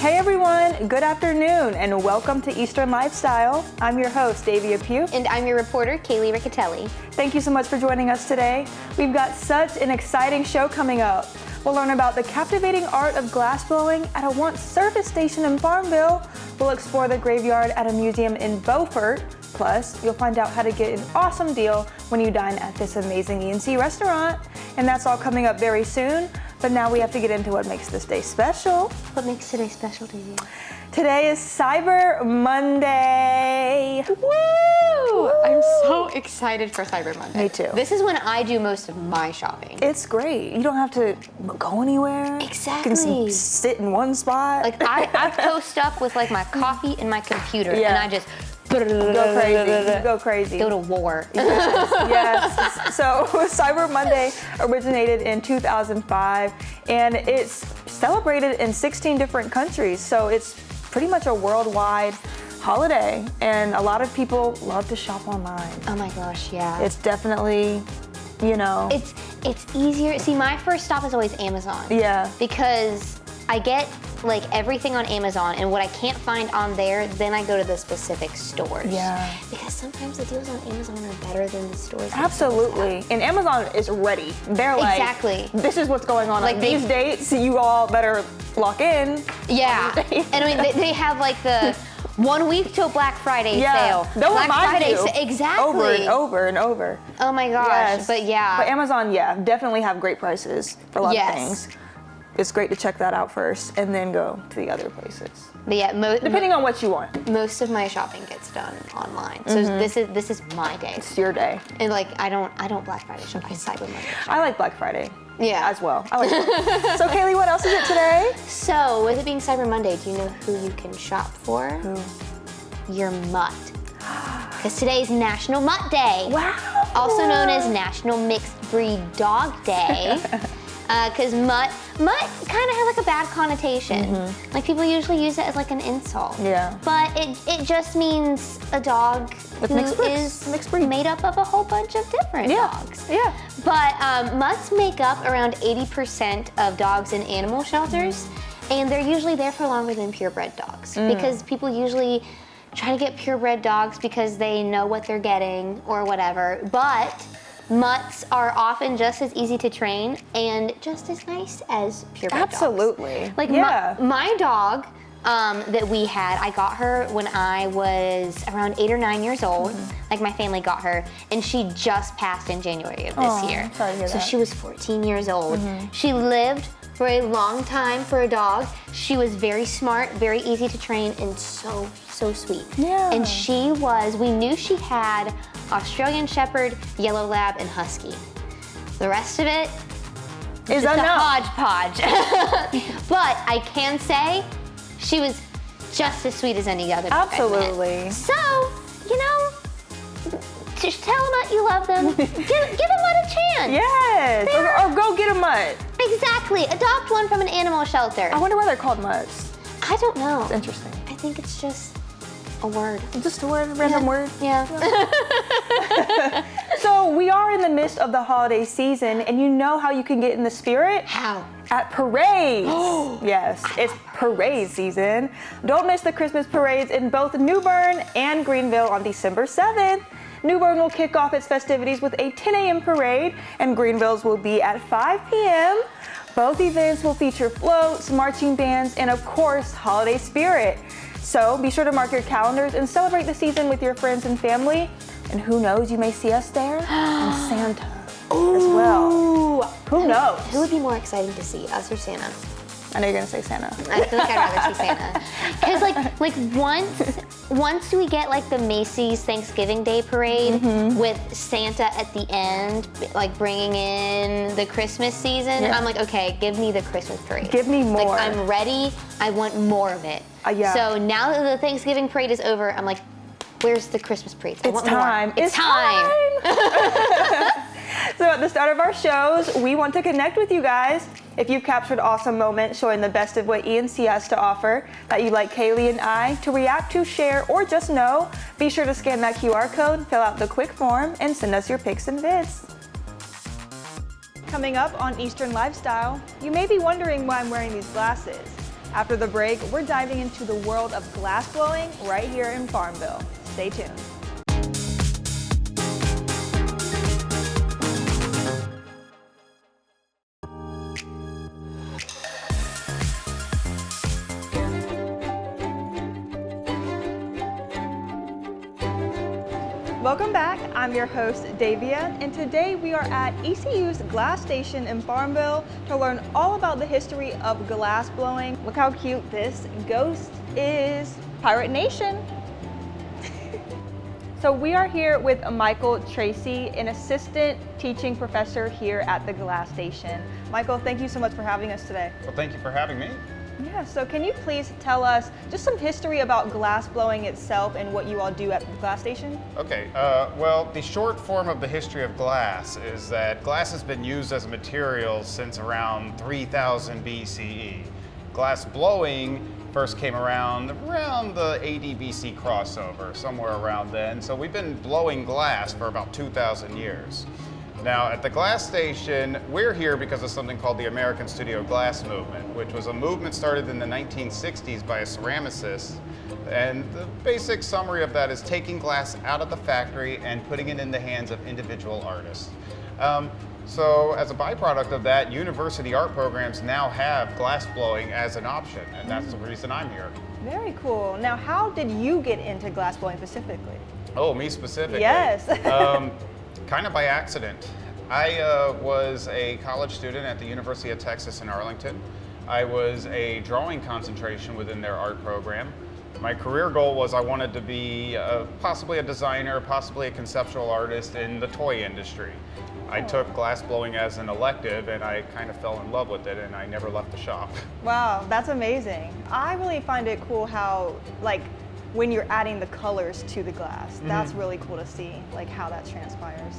Hey everyone, good afternoon and welcome to Eastern Lifestyle. I'm your host, Davia Pugh. And I'm your reporter, Kaylee Riccatelli. Thank you so much for joining us today. We've got such an exciting show coming up. We'll learn about the captivating art of glassblowing at a once service station in Farmville. We'll explore the graveyard at a museum in Beaufort. Plus, you'll find out how to get an awesome deal when you dine at this amazing ENC restaurant. And that's all coming up very soon. But now we have to get into what makes this day special. What makes today special to you? Today is Cyber Monday. Woo! I'm so excited for Cyber Monday. Me too. This is when I do most of my shopping. It's great. You don't have to go anywhere. Exactly. You can sit in one spot. Like I post up with like my coffee and my computer, Yeah. and I just Go crazy. Go crazy. Go to war. Yes. So Cyber Monday originated in 2005 and it's celebrated in 16 different countries. So it's pretty much a worldwide holiday and a lot of people love to shop online. Oh my gosh, yeah. It's definitely, you know. It's easier. See, my first stop is always Amazon. Yeah. Because I get like everything on Amazon, and what I can't find on there, then I go to the specific stores. Yeah. Because sometimes the deals on Amazon are better than the stores. Absolutely. And Amazon is ready. They're like, exactly. This is what's going on like these dates. You all better lock in. Yeah. And I mean, they have like the 1 week till Black Friday sale. They'll Black remind you exactly. over and over and over. Oh my gosh. Yes. But yeah. But Amazon, definitely have great prices for a lot of things. It's great to check that out first and then go to the other places. But yeah, depending on what you want. Most of my shopping gets done online. So this is my day. It's your day. And like I don't Black Friday shop. I Cyber Monday shop. I like Black Friday. Yeah. As well. I like it. So Kaylee, what else is it today? So with it being Cyber Monday, do you know who you can shop for? Who? Your mutt. Because today's National Mutt Day. Wow. Also known as National Mixed Breed Dog Day. Because mutt kind of has like a bad connotation. Like people usually use it as like an insult. Yeah. But it just means a dog who is mixed breed. made up of a whole bunch of different dogs. Yeah. But mutts make up around 80% of dogs in animal shelters, and they're usually there for longer than purebred dogs because people usually try to get purebred dogs because they know what they're getting or whatever. But mutts are often just as easy to train and just as nice as purebred dogs. Absolutely. Like my dog that we had, I got her when I was around 8 or 9 years old. Like my family got her, and she just passed in January of this year. Sorry to hear so that. she was 14 years old. She lived for a long time for a dog. She was very smart, very easy to train, and so sweet. Yeah. And we knew she had Australian Shepherd, Yellow Lab, and Husky. The rest of it is just a hodgepodge. But I can say she was just as sweet as any other dog Absolutely. So, you know, just tell them that you love them. give them a chance. Yes. Or go get a mutt. Exactly. Adopt one from an animal shelter. I wonder why they're called mutts. I don't know. It's interesting. I think it's just a word. Just a word, random word. Yeah. So we are in the midst of the holiday season, and you know how you can get in the spirit? How? At parades. Yes, it's parade season. Don't miss the Christmas parades in both New Bern and Greenville on December 7th. New Bern will kick off its festivities with a 10 a.m. parade, and Greenville's will be at 5 p.m. Both events will feature floats, marching bands, and of course, holiday spirit. So be sure to mark your calendars and celebrate the season with your friends and family. And who knows, you may see us there and Santa as well. Who knows? Who would be more exciting to see, us or Santa? I know you're gonna say Santa. I feel like I'd rather see Santa. Because like once we get like the Macy's Thanksgiving Day parade with Santa at the end, like bringing in the Christmas season, I'm like, okay, give me the Christmas parade. Give me more. Like I'm ready, I want more of it. Yeah. So now that the Thanksgiving parade is over, I'm like, where's the Christmas parade? It's time. It's time. So at the start of our shows, we want to connect with you guys. If you've captured awesome moments showing the best of what ENC has to offer that you'd like Kaylee and I to react to, share, or just know, be sure to scan that QR code, fill out the quick form, and send us your pics and vids. Coming up on Eastern Lifestyle, you may be wondering why I'm wearing these glasses. After the break, we're diving into the world of glass blowing right here in Farmville. Stay tuned. Welcome back. I'm your host, Davia, and today we are at ECU's GlasStation in Farmville to learn all about the history of glass blowing. Look how cute this ghost is. Pirate Nation. So we are here with Michael Tracy, an assistant teaching professor here at the GlasStation. Michael, thank you so much for having us today. Well, thank you for having me. Yeah, so can you please tell us just some history about glass blowing itself and what you all do at the GlasStation? Okay, well, the short form of the history of glass is that glass has been used as a material since around 3000 BCE. Glass blowing first came around the AD BC crossover, somewhere around then. So we've been blowing glass for about 2,000 years. Now, at the GlasStation, we're here because of something called the American Studio Glass Movement, which was a movement started in the 1960s by a ceramicist. And the basic summary of that is taking glass out of the factory and putting it in the hands of individual artists. So as a byproduct of that, university art programs now have glass blowing as an option, and that's the reason I'm here. Very cool. Now, how did you get into glass blowing specifically? Oh, me specifically? Yes. Kind of by accident. I was a college student at the University of Texas in Arlington. I was a drawing concentration within their art program. My career goal was I wanted to be possibly a designer, possibly a conceptual artist in the toy industry. I took glass blowing as an elective and I kind of fell in love with it and I never left the shop. Wow, that's amazing. I really find it cool how, like, when you're adding the colors to the glass, that's really cool to see, like how that transpires.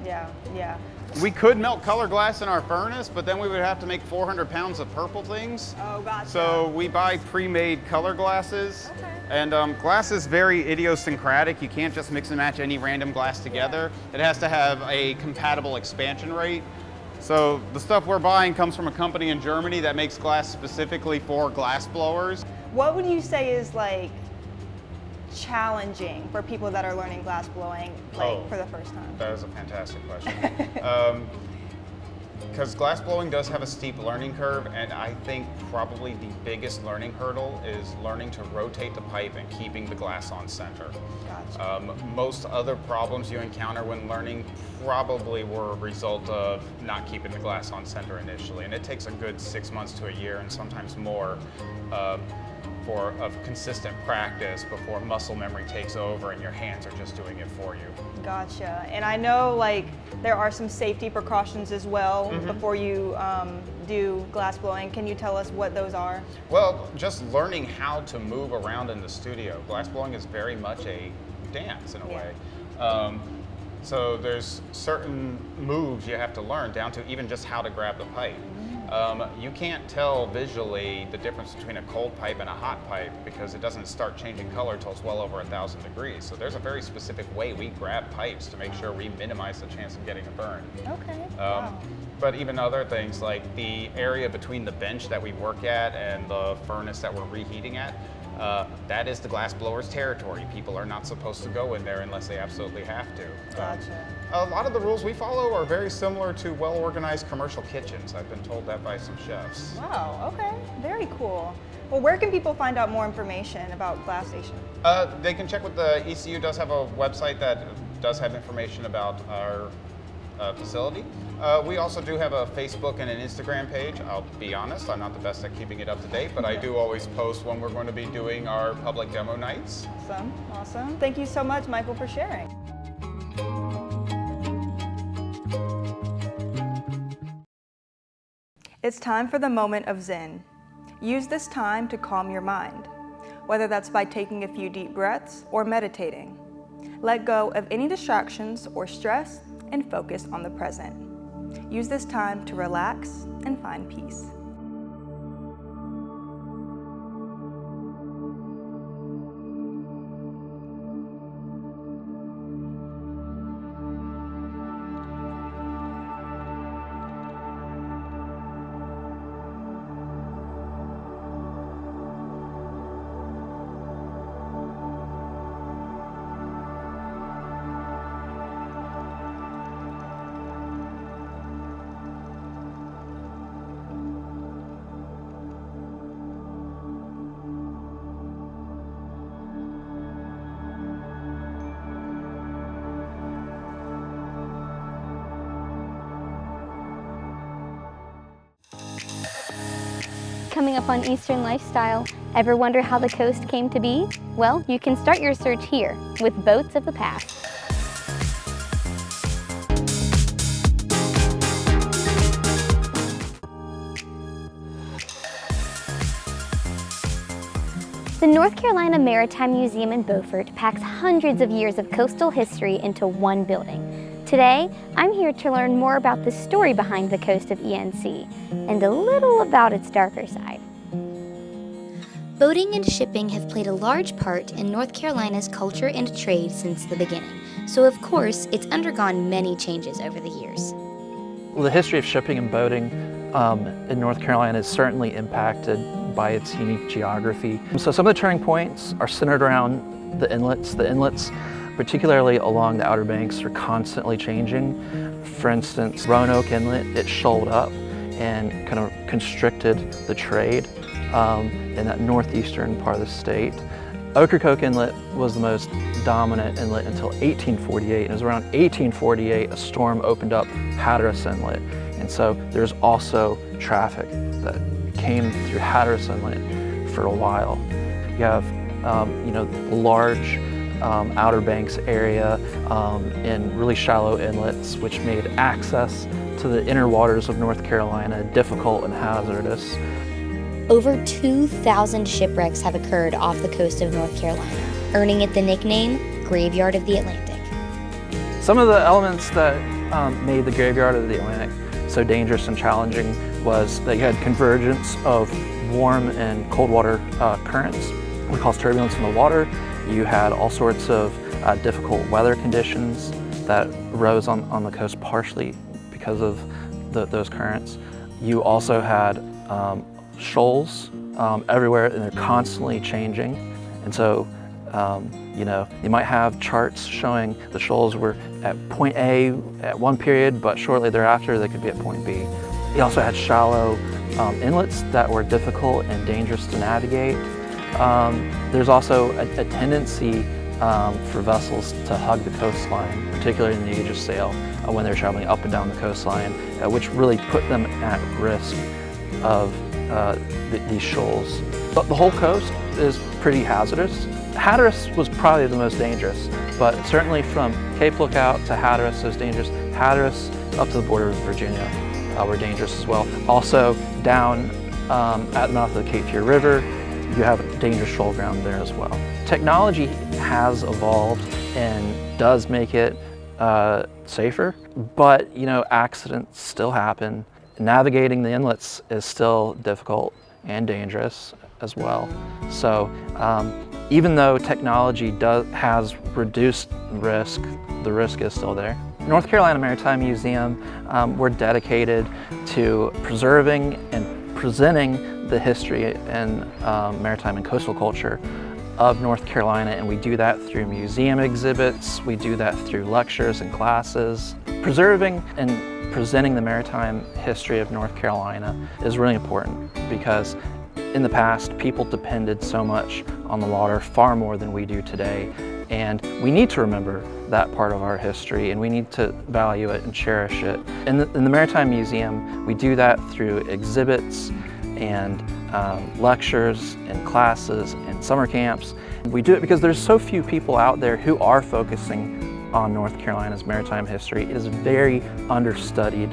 Yeah, yeah. We could melt color glass in our furnace, but then we would have to make 400 pounds of purple things. Oh, gotcha. So we buy pre-made color glasses. Okay. And glass is very idiosyncratic. You can't just mix and match any random glass together. It has to have a compatible expansion rate. So the stuff we're buying comes from a company in Germany that makes glass specifically for glass blowers. What would you say is like challenging for people that are learning glass blowing for the first time? That is a fantastic question. Because glass blowing does have a steep learning curve, and I think probably the biggest learning hurdle is learning to rotate the pipe and keeping the glass on center. Gotcha. Most other problems you encounter when learning probably were a result of not keeping the glass on center initially, and it takes a good 6 months to a year and sometimes more of consistent practice before muscle memory takes over and your hands are just doing it for you. Gotcha. And I know like there are some safety precautions as well before you do glass blowing. Can you tell us what those are? Well, just learning how to move around in the studio. Glass blowing is very much a dance in a way. So there's certain moves you have to learn down to even just how to grab the pipe. You can't tell visually the difference between a cold pipe and a hot pipe because it doesn't start changing color till it's well over 1,000 degrees. So there's a very specific way we grab pipes to make sure we minimize the chance of getting a burn. Okay. Wow. But even other things like the area between the bench that we work at and the furnace that we're reheating at, that is the glass blower's territory. People are not supposed to go in there unless they absolutely have to. Gotcha. A lot of the rules we follow are very similar to well-organized commercial kitchens. I've been told that by some chefs. Wow, okay. Very cool. Well, where can people find out more information about GlasStation? They can check with the ECU does have a website that does have information about our facility. We also do have a Facebook and an Instagram page. I'll be honest, I'm not the best at keeping it up to date, but I do always post when we're going to be doing our public demo nights. Awesome, awesome. Thank you so much, Michael, for sharing. It's time for the moment of Zen. Use this time to calm your mind, whether that's by taking a few deep breaths or meditating. Let go of any distractions or stress and focus on the present. Use this time to relax and find peace. coming up on Eastern Lifestyle. Ever wonder how the coast came to be? Well, you can start your search here with Boats of the Past. The North Carolina Maritime Museum in Beaufort packs hundreds of years of coastal history into one building. Today, I'm here to learn more about the story behind the coast of ENC and a little about its darker side. Boating and shipping have played a large part in North Carolina's culture and trade since the beginning, so of course, it's undergone many changes over the years. Well, the history of shipping and boating in North Carolina is certainly impacted by its unique geography. So some of the turning points are centered around the inlets. The inlets, particularly along the Outer Banks, are constantly changing. For instance, Roanoke Inlet, it shoaled up and kind of constricted the trade in that northeastern part of the state. Ocracoke Inlet was the most dominant inlet until 1848. It was around 1848 a storm opened up Hatteras Inlet. And so there's also traffic that came through Hatteras Inlet for a while. You have, the large Outer Banks area and really shallow inlets, which made access to the inner waters of North Carolina difficult and hazardous. Over 2,000 shipwrecks have occurred off the coast of North Carolina, earning it the nickname Graveyard of the Atlantic. Some of the elements that made the Graveyard of the Atlantic so dangerous and challenging was that you had convergence of warm and cold water currents, what causes turbulence in the water. You had all sorts of difficult weather conditions that arose on the coast partially because of those currents. You also had shoals everywhere, and they're constantly changing. And so, you might have charts showing the shoals were at point A at one period, but shortly thereafter they could be at point B. You also had shallow inlets that were difficult and dangerous to navigate. There's also a tendency for vessels to hug the coastline, particularly in the age of sail, when they're traveling up and down the coastline, which really put them at risk of these shoals. But the whole coast is pretty hazardous. Hatteras was probably the most dangerous, but certainly from Cape Lookout to Hatteras is dangerous. Hatteras up to the border of Virginia were dangerous as well. Also down at the mouth of the Cape Fear River, you have dangerous shoal ground there as well. Technology has evolved and does make it safer, but accidents still happen. Navigating the inlets is still difficult and dangerous as well. So even though technology has reduced risk, the risk is still there. North Carolina Maritime Museum, we're dedicated to preserving and presenting the history and maritime and coastal culture of North Carolina, and we do that through museum exhibits, we do that through lectures and classes. Preserving and presenting the maritime history of North Carolina is really important because in the past, people depended so much on the water, far more than we do today. And we need to remember that part of our history, and we need to value it and cherish it. In the Maritime Museum, we do that through exhibits and lectures and classes and summer camps. We do it because there's so few people out there who are focusing on North Carolina's maritime history. It is a very understudied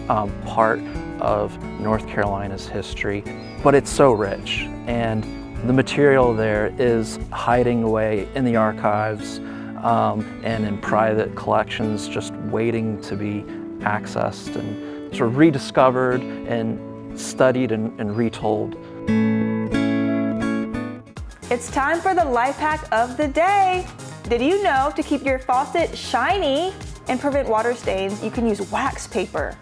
part of North Carolina's history, but it's so rich, and the material there is hiding away in the archives and in private collections, just waiting to be accessed and sort of rediscovered and studied and retold. It's time for the life hack of the day. Did you know to keep your faucet shiny and prevent water stains, you can use wax paper?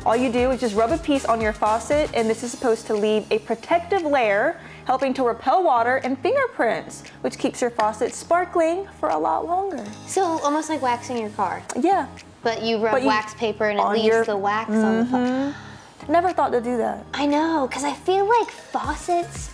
All you do is just rub a piece on your faucet, and this is supposed to leave a protective layer, helping to repel water and fingerprints, which keeps your faucet sparkling for a lot longer. So almost like waxing your car. Yeah. But you rub wax paper and it leaves the wax on the faucet. Never thought to do that. I know, because I feel like faucets,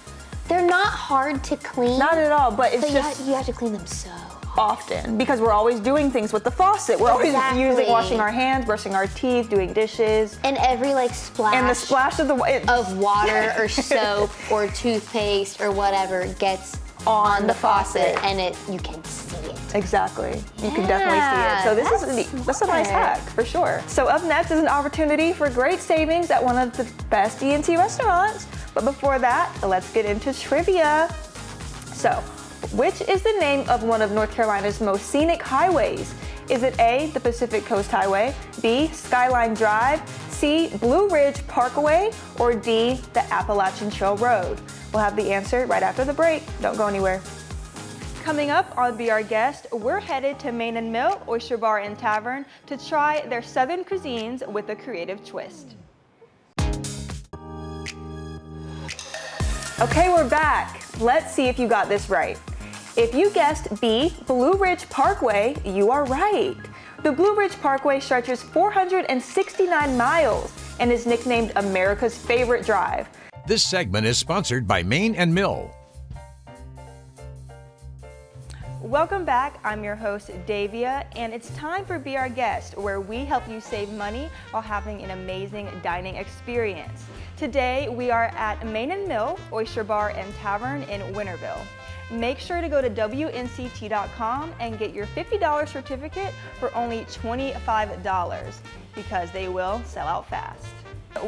they're not hard to clean. Not at all, but it's you have to clean them so hard. often because we're always doing things with the faucet. We're always washing our hands, brushing our teeth, doing dishes. And every like splash. And the splash of water or soap or toothpaste or whatever gets on the faucet, and you can see it. Exactly. You can definitely see it. So that's a nice hack for sure. So up next is an opportunity for great savings at one of the best DNC restaurants. But before that, let's get into trivia. So, which is the name of one of North Carolina's most scenic highways? Is it A, the Pacific Coast Highway, B, Skyline Drive, C, Blue Ridge Parkway, or D, the Appalachian Trail Road? We'll have the answer right after the break. Don't go anywhere. Coming up on Be Our Guest, we're headed to Main and Mill, Oyster Bar and Tavern to try their Southern cuisines with a creative twist. Okay, we're back. Let's see if you got this right. If you guessed B, Blue Ridge Parkway, you are right. The Blue Ridge Parkway stretches 469 miles and is nicknamed America's favorite drive. This segment is sponsored by Main and Mill. Welcome back. I'm your host, Davia, and it's time for Be Our Guest, where we help you save money while having an amazing dining experience. Today, we are at Main and Mill, Oyster Bar and Tavern in Winterville. Make sure to go to WNCT.com and get your $50 certificate for only $25 because they will sell out fast.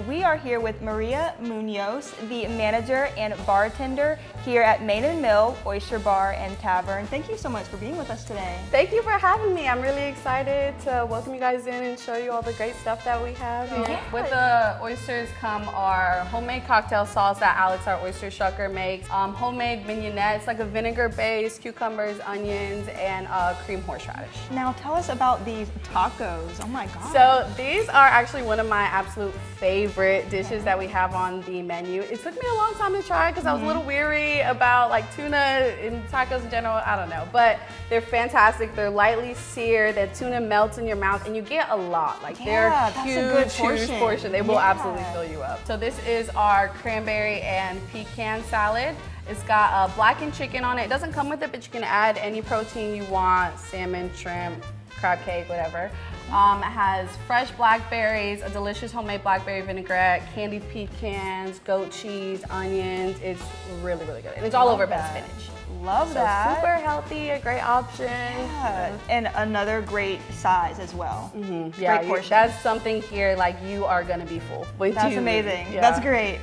We are here with Maria Munoz, the manager and bartender here at Main and Mill, Oyster Bar and Tavern. Thank you so much for being with us today. Thank you for having me. I'm really excited to welcome you guys in and show you all the great stuff that we have here. Yeah. With the oysters come our homemade cocktail sauce that Alex, our oyster shucker, makes. Homemade mignonette. It's like a vinegar-based cucumbers, onions, and cream horseradish. Now tell us about these tacos. Oh my God. So these are actually one of my absolute favorite dishes that we have on the menu. It took me a long time to try because I was a little weary about like tuna and tacos in general. I don't know, but they're fantastic. They're lightly seared. The tuna melts in your mouth, and you get a lot. Like they're huge portion. They will absolutely fill you up. So this is our cranberry and pecan salad. It's got blackened chicken on it. It doesn't come with it, but you can add any protein you want: salmon, shrimp, crab cake, whatever. It has fresh blackberries, a delicious homemade blackberry vinaigrette, candied pecans, goat cheese, onions. It's really, really good. And it's all over bed spinach. Love that. Super healthy, a great option. Yeah. And another great size as well. Yeah, great portion. That's something here, like you are gonna be full. That's amazing. Yeah. That's great.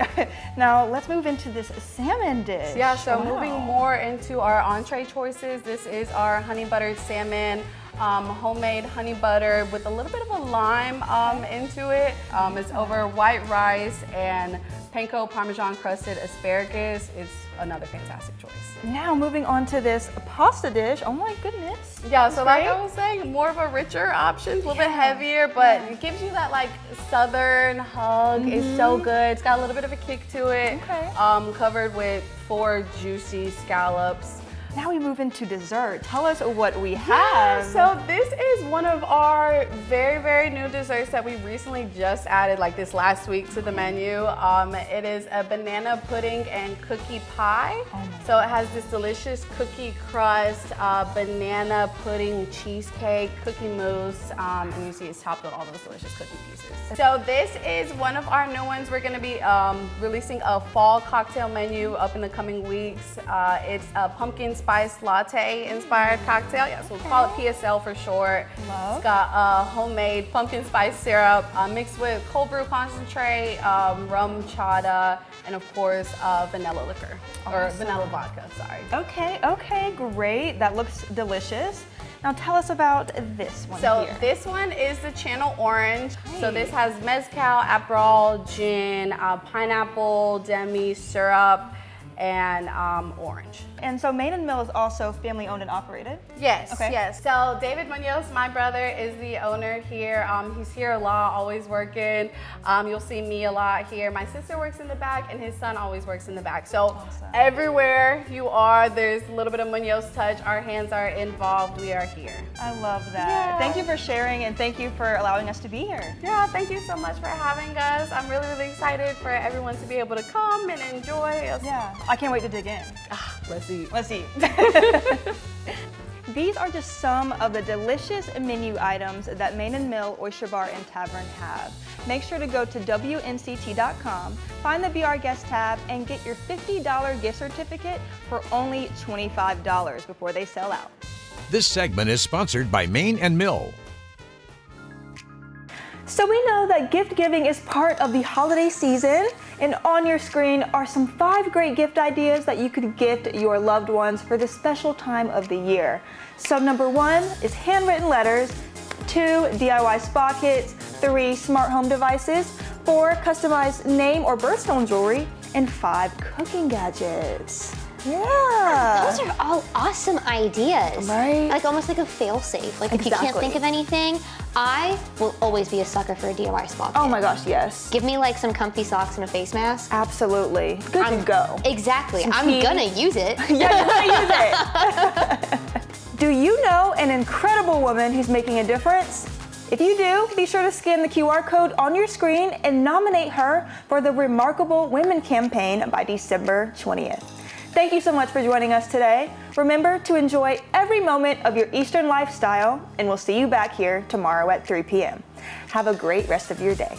Now let's move into this salmon dish. Yeah, so moving more into our entree choices, this is our honey buttered salmon. Homemade honey butter with a little bit of a lime into it. It's over white rice and panko parmesan crusted asparagus. It's another fantastic choice. Now moving on to this pasta dish. Oh my goodness. Yeah, so like I was saying, more of a richer option, a little bit heavier, but it gives you that like southern hug. It's so good. It's got a little bit of a kick to it. Okay. Covered with 4 juicy scallops. Now we move into dessert. Tell us what we have. So this is one of our very, very new desserts that we recently just added like this last week to the menu. It is a banana pudding and cookie pie. So it has this delicious cookie crust, banana pudding cheesecake, cookie mousse, and you see it's topped with all those delicious cookie pieces. So this is one of our new ones. We're gonna be releasing a fall cocktail menu up in the coming weeks. It's a pumpkin spice latte inspired cocktail. Yeah, so we'll call it PSL for short. Love. It's got homemade pumpkin spice syrup mixed with cold brew concentrate, rum chata, and of course vanilla liquor, or vanilla vodka, sorry. Okay, great. That looks delicious. Now tell us about this one So here. this one is the Channel Orange. So this has mezcal, Aperol, gin, pineapple, demi, syrup, and orange. And so Main and Mill is also family owned and operated? Yes, Okay. yes. So David Munoz, my brother, is the owner here. He's here a lot, always working. You'll see me a lot here. My sister works in the back, and his son always works in the back. So everywhere you are, there's a little bit of Munoz touch. Our hands are involved. We are here. I love that. Yeah. Thank you for sharing, and thank you for allowing us to be here. Yeah, thank you so much for having us. I'm really, really excited for everyone to be able to come and enjoy us. Yeah, I can't wait to dig in. Let's eat. Let's eat. These are just some of the delicious menu items that Main and Mill Oyster Bar and Tavern have. Make sure to go to WNCT.com, find the Be Our Guest tab, and get your $50 gift certificate for only $25 before they sell out. This segment is sponsored by Main and Mill. So we know that gift giving is part of the holiday season, and on your screen are some 5 great gift ideas that you could gift your loved ones for this special time of the year. So number 1 is handwritten letters, 2 DIY spa kits, 3 smart home devices, 4 customized name or birthstone jewelry, and 5 cooking gadgets. Yeah. Those are all awesome ideas. Right? Like almost like a fail-safe. Like if you can't think of anything, I will always be a sucker for a DIY spa kit. Oh my gosh, yes. Give me like some comfy socks and a face mask. Absolutely. Good to go. Exactly. Some I'm tea. gonna use it. Yeah, you're gonna use it. Do you know an incredible woman who's making a difference? If you do, be sure to scan the QR code on your screen and nominate her for the Remarkable Women campaign by December 20th. Thank you so much for joining us today. Remember to enjoy every moment of your Eastern lifestyle, and we'll see you back here tomorrow at 3 p.m. Have a great rest of your day.